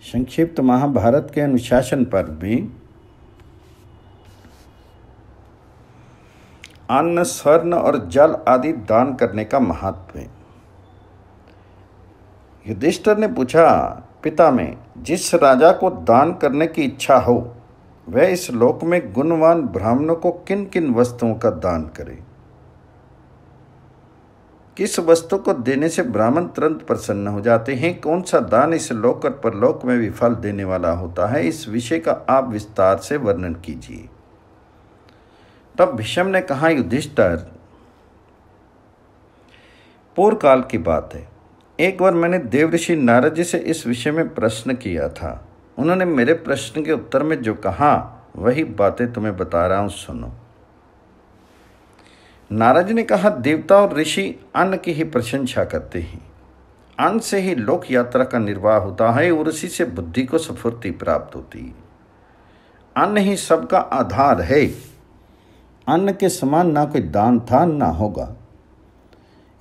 संक्षिप्त महाभारत के अनुशासन पर्व में अन्न, स्वर्ण और जल आदि दान करने का महत्व है। युधिष्ठिर ने पूछा, पिता में जिस राजा को दान करने की इच्छा हो वह इस लोक में गुणवान ब्राह्मणों को किन किन वस्तुओं का दान करे? किस वस्तु को देने से ब्राह्मण तुरंत प्रसन्न हो जाते हैं? कौन सा दान इस लोक और परलोक में भी फल देने वाला होता है? इस विषय का आप विस्तार से वर्णन कीजिए। तब भीष्म ने कहा, युधिष्ठिर, पूर्व काल की बात है। एक बार मैंने देवऋषि नारद जी से इस विषय में प्रश्न किया था। उन्होंने मेरे प्रश्न के उत्तर में जो कहा वही बातें तुम्हें बता रहा हूं, सुनो। नारद जी ने कहा, देवता और ऋषि अन्न की ही प्रशंसा करते हैं। अन्न से ही लोक यात्रा का निर्वाह होता है और उसी से बुद्धि को स्फूर्ति प्राप्त होती है। अन्न ही सबका आधार है। अन्न के समान ना कोई दान था ना होगा।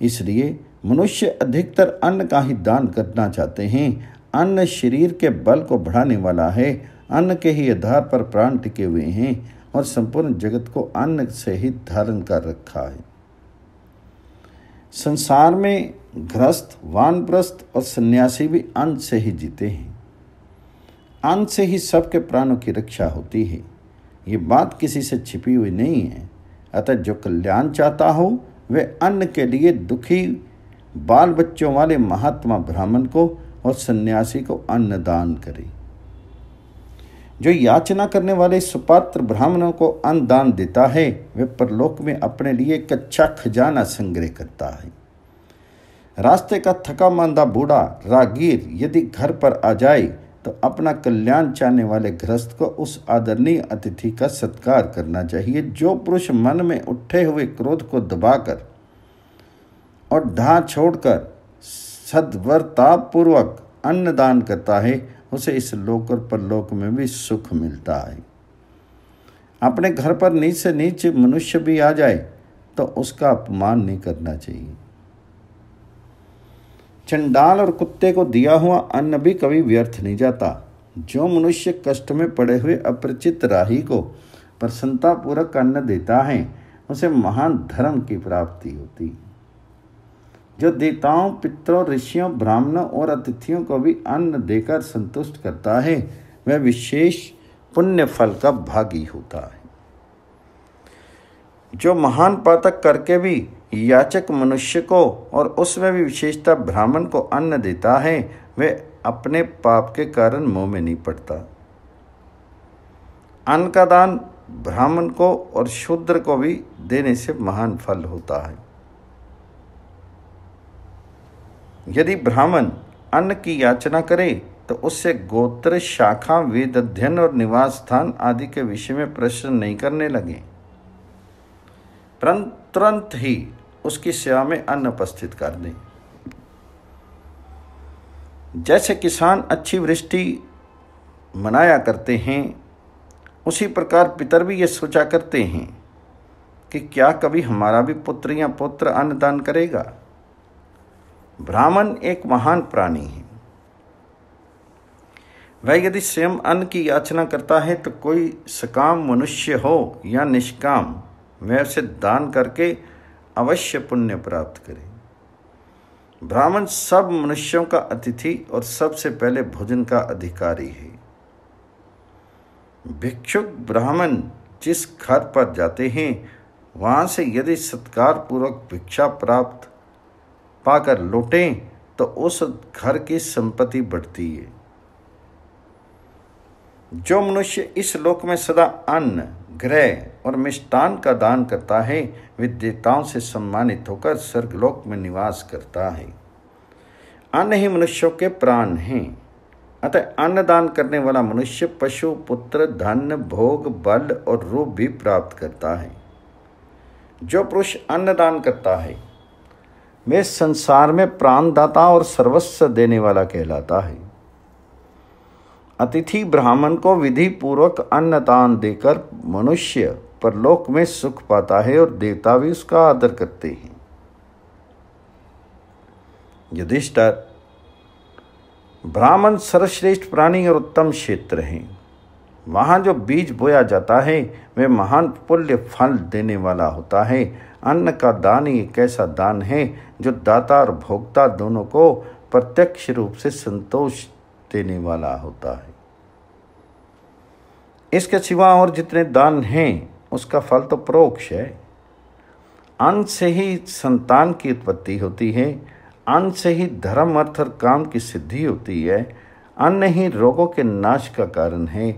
इसलिए मनुष्य अधिकतर अन्न का ही दान करना चाहते हैं। अन्न शरीर के बल को बढ़ाने वाला है। अन्न के ही आधार पर प्राण टिके हुए हैं और संपूर्ण जगत को अन्न से ही धारण कर रखा है। संसार में गृहस्थ, वानप्रस्थ और सन्यासी भी अन्न से ही जीते हैं। अन्न से ही सबके प्राणों की रक्षा होती है। ये बात किसी से छिपी हुई नहीं है। अतः जो कल्याण चाहता हो वह अन्न के लिए दुखी बाल बच्चों वाले महात्मा ब्राह्मण को और सन्यासी को अन्न दान करे। जो याचना करने वाले सुपात्र ब्राह्मणों को अन्न दान देता है वह परलोक में अपने लिए कच्चा खजाना संग्रह करता है। रास्ते का थका मांदा बूढ़ा रागीर यदि घर पर आ जाए तो अपना कल्याण चाहने वाले गृहस्थ को उस आदरणीय अतिथि का सत्कार करना चाहिए। जो पुरुष मन में उठे हुए क्रोध को दबाकर और ढा छोड़कर सद्वर्ताप पूर्वक अन्न दान करता है उसे इस लोक और परलोक में भी सुख मिलता है। अपने घर पर नीच से नीच मनुष्य भी आ जाए तो उसका अपमान नहीं करना चाहिए। चंडाल और कुत्ते को दिया हुआ अन्न भी कभी व्यर्थ नहीं जाता। जो मनुष्य कष्ट में पड़े हुए अपरिचित राही को प्रसन्नतापूर्वक अन्न देता है उसे महान धर्म की प्राप्ति होती है। जो देवताओं, पितरों, ऋषियों, ब्राह्मणों और अतिथियों को भी अन्न देकर संतुष्ट करता है वह विशेष पुण्य फल का भागी होता है। जो महान पातक करके भी याचक मनुष्य को और उसमें भी विशेषतः ब्राह्मण को अन्न देता है वह अपने पाप के कारण मोह में नहीं पड़ता। अन्न का दान ब्राह्मण को और शूद्र को भी देने से महान फल होता है। यदि ब्राह्मण अन्न की याचना करे तो उससे गोत्र, शाखा, वेद अध्ययन और निवास स्थान आदि के विषय में प्रश्न नहीं करने लगे। तुरंत ही उसकी सेवा में अन्न उपस्थित कर दें। जैसे किसान अच्छी वृष्टि मनाया करते हैं उसी प्रकार पितर भी ये सोचा करते हैं कि क्या कभी हमारा भी पुत्र या पुत्र अन्न दान करेगा। ब्राह्मण एक महान प्राणी है। वह यदि स्वयं अन्न की याचना करता है तो कोई सकाम मनुष्य हो या निष्काम वह उसे दान करके अवश्य पुण्य प्राप्त करे। ब्राह्मण सब मनुष्यों का अतिथि और सबसे पहले भोजन का अधिकारी है। भिक्षुक ब्राह्मण जिस घर पर जाते हैं वहां से यदि सत्कार पूर्वक भिक्षा प्राप्त पाकर लौटें तो उस घर की संपत्ति बढ़ती है। जो मनुष्य इस लोक में सदा अन्न, गृह और मिष्टान का दान करता है वे देवताओं से सम्मानित होकर स्वर्गलोक में निवास करता है। अन्न ही मनुष्यों के प्राण हैं। अतः अन्न दान करने वाला मनुष्य पशु, पुत्र, धन, भोग, बल और रूप भी प्राप्त करता है। जो पुरुष अन्न दान करता है वे संसार में प्राणदाता और सर्वस्व देने वाला कहलाता है। अतिथि ब्राह्मण को विधि पूर्वक अन्न दान देकर मनुष्य परलोक में सुख पाता है और देवता भी उसका आदर करते हैं। युधिष्ठिर, ब्राह्मण सर्वश्रेष्ठ प्राणी और उत्तम क्षेत्र हैं। वहाँ जो बीज बोया जाता है वह महान पुण्य फल देने वाला होता है। अन्न का दान ही एक ऐसा दान है जो दाता और भोक्ता दोनों को प्रत्यक्ष रूप से संतोष देने वाला होता है। इसके सिवा और जितने दान हैं उसका फल तो परोक्ष है। अन्न से ही संतान की उत्पत्ति होती है, अन्न से ही धर्म अर्थ और काम की सिद्धि होती है, अन्न ही रोगों के नाश का कारण है।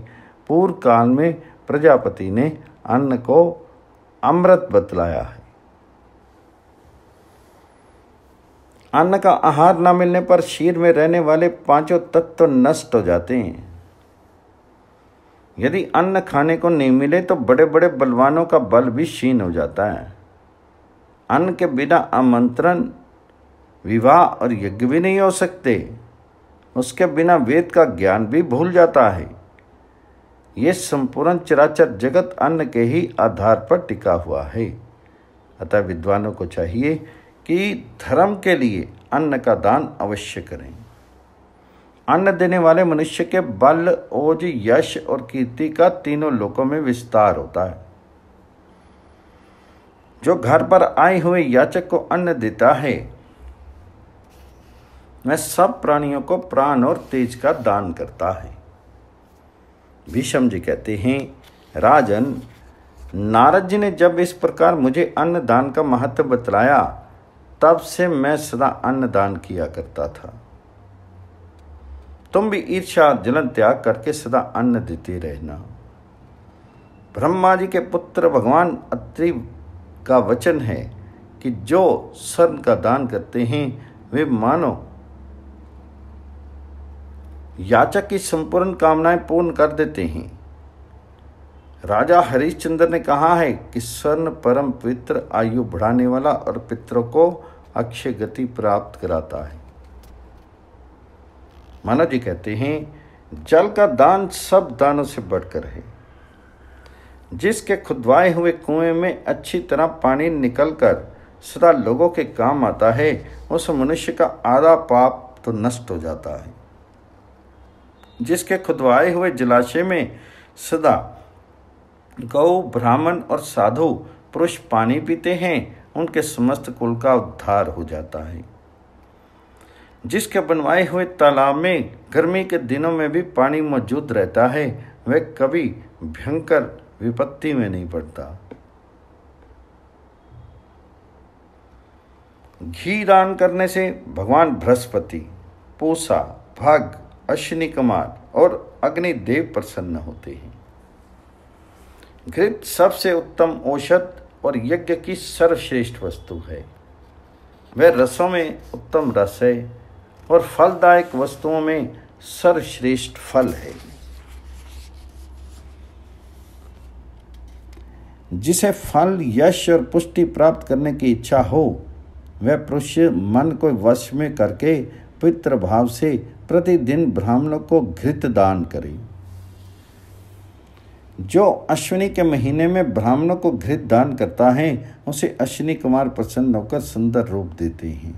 पूर्व काल में प्रजापति ने अन्न को अमृत बतलाया है। अन्न का आहार न मिलने पर शरीर में रहने वाले पांचों तत्व नष्ट हो जाते हैं। यदि अन्न खाने को नहीं मिले तो बड़े बड़े बलवानों का बल भी क्षीण हो जाता है। अन्न के बिना आमंत्रण, विवाह और यज्ञ भी नहीं हो सकते। उसके बिना वेद का ज्ञान भी भूल जाता है। ये संपूर्ण चराचर जगत अन्न के ही आधार पर टिका हुआ है। अतः विद्वानों को चाहिए कि धर्म के लिए अन्न का दान अवश्य करें। अन्न देने वाले मनुष्य के बल, ओज, यश और कीर्ति का तीनों लोकों में विस्तार होता है। जो घर पर आए हुए याचक को अन्न देता है वह सब प्राणियों को प्राण और तेज का दान करता है। भीष्म जी कहते हैं, राजन, नारद जी ने जब इस प्रकार मुझे अन्न दान का महत्व बतलाया तब से मैं सदा अन्न दान किया करता था। तुम भी ईर्ष्या जलन त्याग करके सदा अन्न देते रहना। ब्रह्मा जी के पुत्र भगवान अत्रि का वचन है कि जो स्वर्ण का दान करते हैं वे मानो याचक की संपूर्ण कामनाएं पूर्ण कर देते हैं। राजा हरिश्चंद्र ने कहा है कि स्वर्ण परम पवित्र, आयु बढ़ाने वाला और पितरों को अक्षय गति प्राप्त कराता है। मानव जी कहते हैं, जल का दान सब दानों से बढ़कर है। जिसके खुदवाए हुए कुएं में अच्छी तरह पानी निकलकर सदा लोगों के काम आता है, उस मनुष्य का आधा पाप तो नष्ट हो जाता है। जिसके खुदवाए हुए जलाशय में सदा गौ, ब्राह्मण और साधु पुरुष पानी पीते हैं, उनके समस्त कुल का उद्धार हो जाता है। जिसके बनवाए हुए तालाब में गर्मी के दिनों में भी पानी मौजूद रहता है, वह कभी भयंकर विपत्ति में नहीं पड़ता। घी दान करने से भगवान बृहस्पति, पूषा, भग, अश्विनी कुमार और अग्निदेव प्रसन्न होते हैं। घृत सबसे उत्तम औषध और यज्ञ की सर्वश्रेष्ठ वस्तु है। वह रसों में उत्तम रस है और फलदायक वस्तुओं में सर्वश्रेष्ठ फल है। जिसे फल, यश और पुष्टि प्राप्त करने की इच्छा हो, वह पुरुष मन को वश में करके पवित्र भाव से प्रतिदिन ब्राह्मणों को घृत दान करे। जो अश्विनी के महीने में ब्राह्मणों को घृत दान करता है, उसे अश्विनी कुमार प्रसन्न होकर सुंदर रूप देते हैं।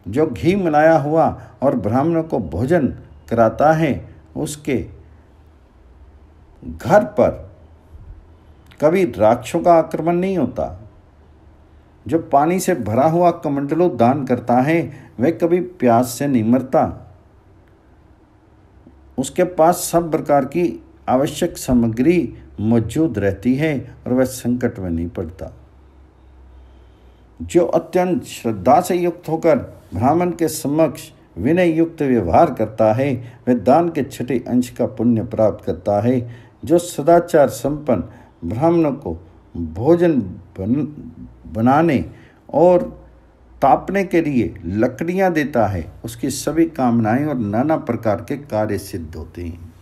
जो घी मिलाया हुआ और ब्राह्मणों को भोजन कराता है, उसके घर पर कभी राक्षसों का आक्रमण नहीं होता। जो पानी से भरा हुआ कमंडलू दान करता है, वह कभी प्यास से नहीं मरता। उसके पास सब प्रकार की आवश्यक सामग्री मौजूद रहती है और वह संकट में नहीं पड़ता। जो अत्यंत श्रद्धा से युक्त होकर ब्राह्मण के समक्ष विनय युक्त व्यवहार करता है, वह दान के छठे अंश का पुण्य प्राप्त करता है। जो सदाचार संपन्न ब्राह्मणों को भोजन बनाने और तापने के लिए लकड़ियां देता है, उसकी सभी कामनाएं और नाना प्रकार के कार्य सिद्ध होते हैं।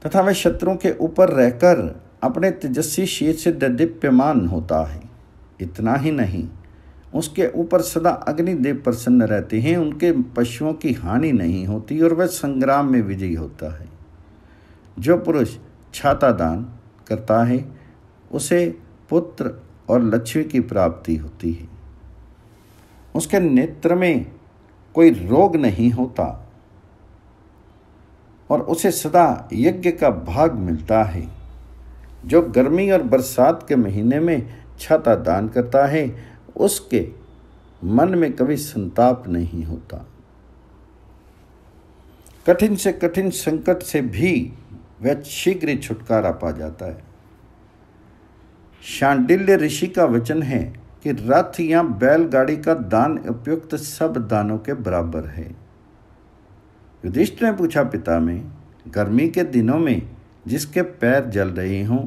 तथा वह शत्रुओं के ऊपर रहकर अपने तेजस्वी शीर से दीप्यमान होता है। इतना ही नहीं, उसके ऊपर सदा अग्निदेव प्रसन्न रहते हैं। उनके पशुओं की हानि नहीं होती और वह संग्राम में विजयी होता है। जो पुरुष छाता दान करता है, उसे पुत्र और लक्ष्मी की प्राप्ति होती है। उसके नेत्र में कोई रोग नहीं होता और उसे सदा यज्ञ का भाग मिलता है। जो गर्मी और बरसात के महीने में छाता दान करता है, उसके मन में कभी संताप नहीं होता। कठिन से कठिन संकट से भी वह शीघ्र ही छुटकारा पा जाता है। शांडिल्य ऋषि का वचन है कि रथ या बैलगाड़ी का दान उपयुक्त सब दानों के बराबर है। युधिष्ठिर ने पूछा, पिता में गर्मी के दिनों में जिसके पैर जल रहे हों,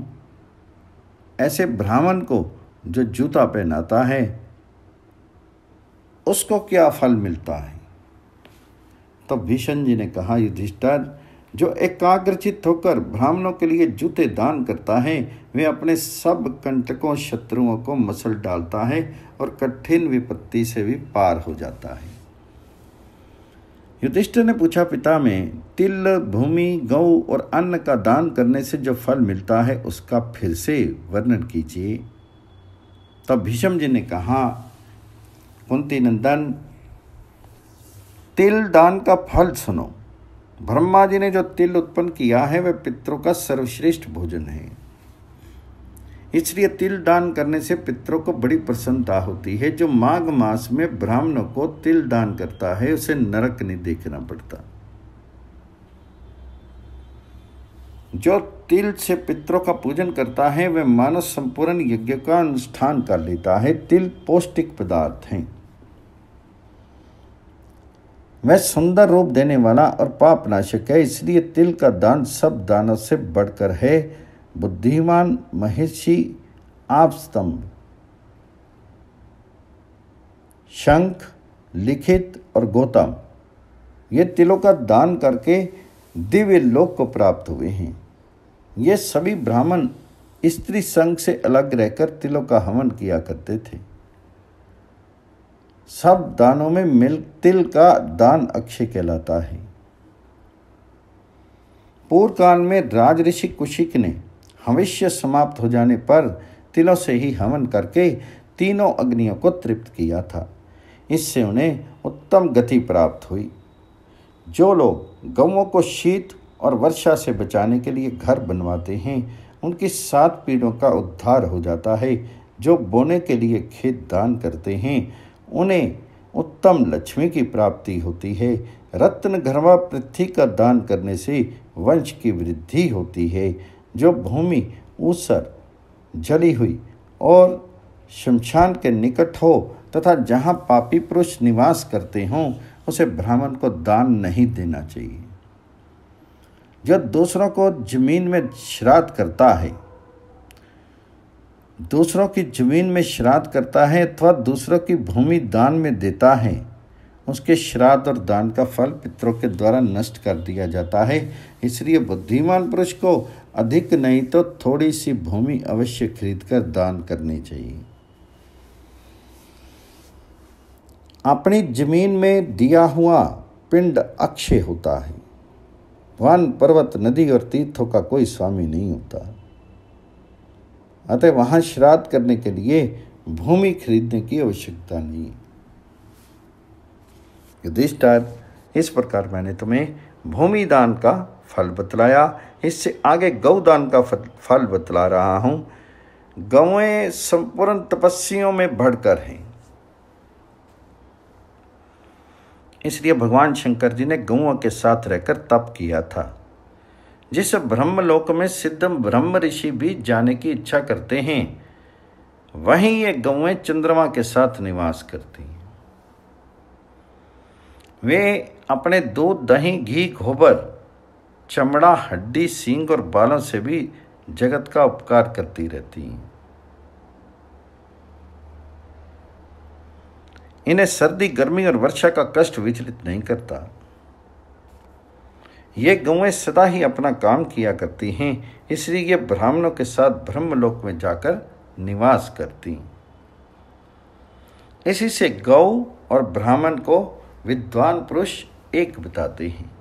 ऐसे ब्राह्मण को जो जूता पहनाता है उसको क्या फल मिलता है? तब भीष्म जी ने कहा, युधिष्ठिर, जो एकाग्रचित्त होकर ब्राह्मणों के लिए जूते दान करता है, वे अपने सब कंटकों शत्रुओं को मसल डालता है और कठिन विपत्ति से भी पार हो जाता है। युधिष्ठिर ने पूछा, पिता में तिल, भूमि, गौ और अन्न का दान करने से जो फल मिलता है उसका फिर से वर्णन कीजिए। तब भीष्म जी ने कहा, कुंती नंदन, तिल दान का फल सुनो। ब्रह्मा जी ने जो तिल उत्पन्न किया है वह पितरों का सर्वश्रेष्ठ भोजन है। इसलिए तिल दान करने से पितरों को बड़ी प्रसन्नता होती है। जो माघ मास में ब्राह्मणों को तिल दान करता है उसे नरक नहीं देखना पड़ता। जो तिल से पितरों का पूजन करता है वह मानव संपूर्ण यज्ञ का अनुष्ठान कर लेता है। तिल पौष्टिक पदार्थ हैं। वह सुंदर रूप देने वाला और पाप नाशक है, इसलिए तिल का दान सब दानों से बढ़कर है। बुद्धिमान महर्षि आपस्तंभ, शंख, लिखित और गौतम ये तिलों का दान करके दिव्य लोक को प्राप्त हुए हैं। ये सभी ब्राह्मण स्त्री संघ से अलग रहकर तिलों का हवन किया करते थे। सब दानों में तिल का दान अक्षय कहलाता है। पूर्व काल में राज ऋषि कुशिक ने हविष्य समाप्त हो जाने पर तिलों से ही हवन करके तीनों अग्नियों को तृप्त किया था। इससे उन्हें उत्तम गति प्राप्त हुई। जो लोग गौओं को शीत और वर्षा से बचाने के लिए घर बनवाते हैं, उनकी 7 पीढ़ियों का उद्धार हो जाता है। जो बोने के लिए खेत दान करते हैं, उन्हें उत्तम लक्ष्मी की प्राप्ति होती है। रत्न घरवा पृथ्वी का दान करने से वंश की वृद्धि होती है। जो भूमि ऊसर, जली हुई और शमशान के निकट हो तथा जहाँ पापी पुरुष निवास करते हों, उसे ब्राह्मण को दान नहीं देना चाहिए। जो दूसरों को जमीन में श्राद्ध करता है, दूसरों की जमीन में श्राद्ध करता है अथवा दूसरों की भूमि दान में देता है, उसके श्राद्ध और दान का फल पितरों के द्वारा नष्ट कर दिया जाता है। इसलिए बुद्धिमान पुरुष को अधिक नहीं तो थोड़ी सी भूमि अवश्य खरीदकर दान करनी चाहिए। अपनी जमीन में दिया हुआ पिंड अक्षय होता है। वन, पर्वत, नदी और तीर्थों का कोई स्वामी नहीं होता। अतः वहां श्राद्ध करने के लिए भूमि खरीदने की आवश्यकता नहीं। युधिष्ठिर, इस प्रकार मैंने तुम्हें भूमि दान का फल बतलाया। इससे आगे गौदान का फल बतला रहा हूं। गौएं संपूर्ण तपस्वियों में बढ़कर हैं। इसलिए भगवान शंकर जी ने गौओं के साथ रहकर तप किया था। जिस ब्रह्मलोक में सिद्ध ब्रह्म ऋषि भी जाने की इच्छा करते हैं, वहीं ये गौएं चंद्रमा के साथ निवास करती हैं। वे अपने दूध, दही, घी, गोबर, चमड़ा, हड्डी, सींग और बालों से भी जगत का उपकार करती रहती हैं। इन्हें सर्दी, गर्मी और वर्षा का कष्ट विचलित नहीं करता। ये गौएं सदा ही अपना काम किया करती हैं, इसलिए ये ब्राह्मणों के साथ ब्रह्मलोक में जाकर निवास करती। इसी से गौ और ब्राह्मण को विद्वान पुरुष एक बताते हैं।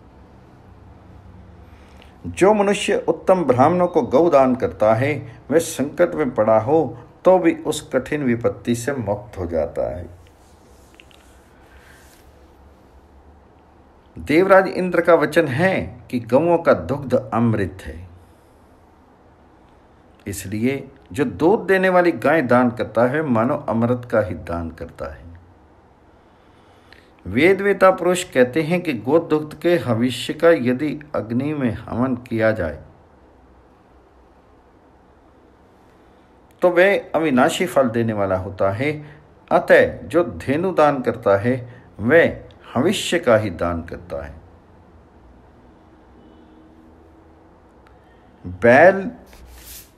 जो मनुष्य उत्तम ब्राह्मणों को गौदान करता है, वह संकट में पड़ा हो तो भी उस कठिन विपत्ति से मुक्त हो जाता है। देवराज इंद्र का वचन है कि गौओं का दुग्ध अमृत है, इसलिए जो दूध देने वाली गाय दान करता है मानो अमृत का ही दान करता है। वेदवेता पुरुष कहते हैं कि गोदुग्ध के भविष्य का यदि अग्नि में हवन किया जाए तो वह अविनाशी फल देने वाला होता है। अतः जो धेनु दान करता है वह भविष्य का ही दान करता है। बैल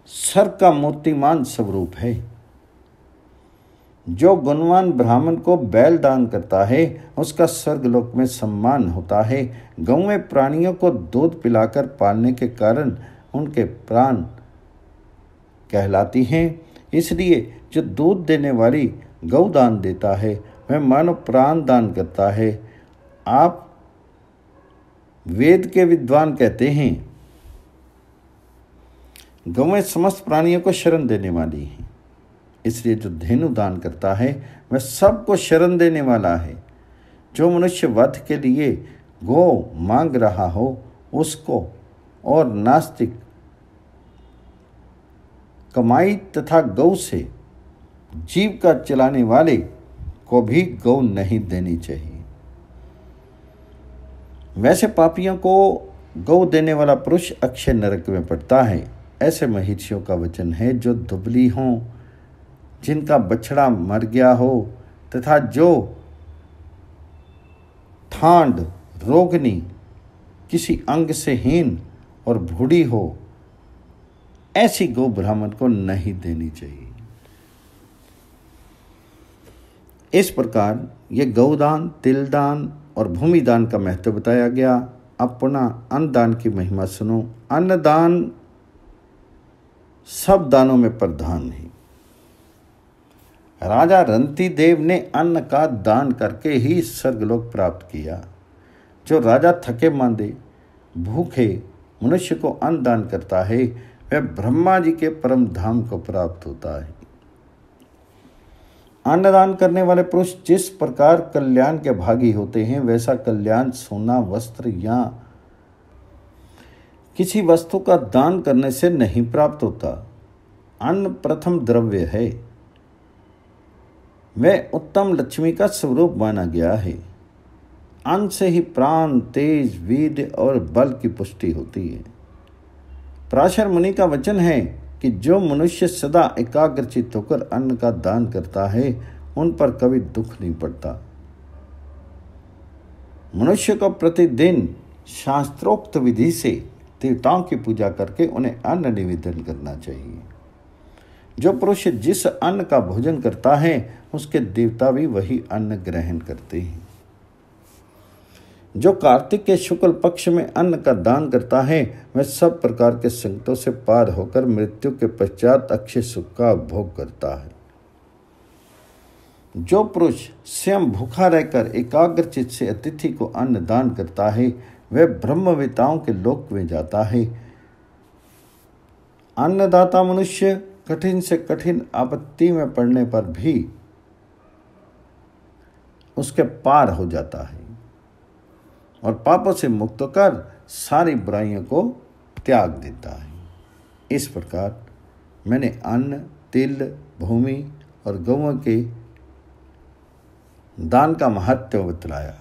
सर्प का मूर्तिमान स्वरूप है। जो गुणवान ब्राह्मण को बैल दान करता है उसका स्वर्गलोक में सम्मान होता है। गौएं प्राणियों को दूध पिलाकर पालने के कारण उनके प्राण कहलाती हैं, इसलिए जो दूध देने वाली गौ दान देता है वह मानो प्राण दान करता है। आप वेद के विद्वान कहते हैं गौएं समस्त प्राणियों को शरण देने वाली हैं, इसलिए जो धेनु दान करता है वह सबको शरण देने वाला है। जो मनुष्य वध के लिए गो मांग रहा हो उसको और नास्तिक कमाई तथा गौ से जीविका चलाने वाले को भी गौ नहीं देनी चाहिए। वैसे पापियों को गौ देने वाला पुरुष अक्षय नरक में पड़ता है। ऐसे महिषियों का वचन है जो दुबली हों, जिनका बछड़ा मर गया हो तथा जो ठांड रोगनी किसी अंग से हीन और बूढ़ी हो, ऐसी गौ ब्राह्मण को नहीं देनी चाहिए। इस प्रकार ये गौदान, तिलदान और भूमिदान का महत्व बताया गया। अपना अन्नदान की महिमा सुनो। अन्नदान सब दानों में प्रधान है। राजा रंती देव ने अन्न का दान करके ही स्वर्गलोक प्राप्त किया। जो राजा थके मांदे भूखे मनुष्य को अन्न दान करता है वह ब्रह्मा जी के परम धाम को प्राप्त होता है। अन्नदान करने वाले पुरुष जिस प्रकार कल्याण के भागी होते हैं वैसा कल्याण सोना, वस्त्र या किसी वस्तु का दान करने से नहीं प्राप्त होता। अन्न प्रथम द्रव्य है, वह उत्तम लक्ष्मी का स्वरूप माना गया है। अन्न से ही प्राण, तेज, वीर्य और बल की पुष्टि होती है। पराशर मुनि का वचन है कि जो मनुष्य सदा एकाग्रचित्त होकर अन्न का दान करता है उन पर कभी दुख नहीं पड़ता। मनुष्य को प्रतिदिन शास्त्रोक्त विधि से देवताओं की पूजा करके उन्हें अन्न निवेदन करना चाहिए। जो पुरुष जिस अन्न का भोजन करता है उसके देवता भी वही अन्न ग्रहण करते हैं। जो कार्तिक के शुक्ल पक्ष में अन्न का दान करता है वह सब प्रकार के संकटों से पार होकर मृत्यु के पश्चात अक्षय सुख का भोग करता है। जो पुरुष स्वयं भूखा रहकर एकाग्रचित्त से अतिथि को अन्न दान करता है वह ब्रह्मवेताओं के लोक में जाता है। अन्नदाता मनुष्य कठिन से कठिन आपत्ति में पड़ने पर भी उसके पार हो जाता है और पापों से मुक्त कर सारी बुराइयों को त्याग देता है। इस प्रकार मैंने अन्न, तिल, भूमि और गौओं के दान का महत्व बतलाया।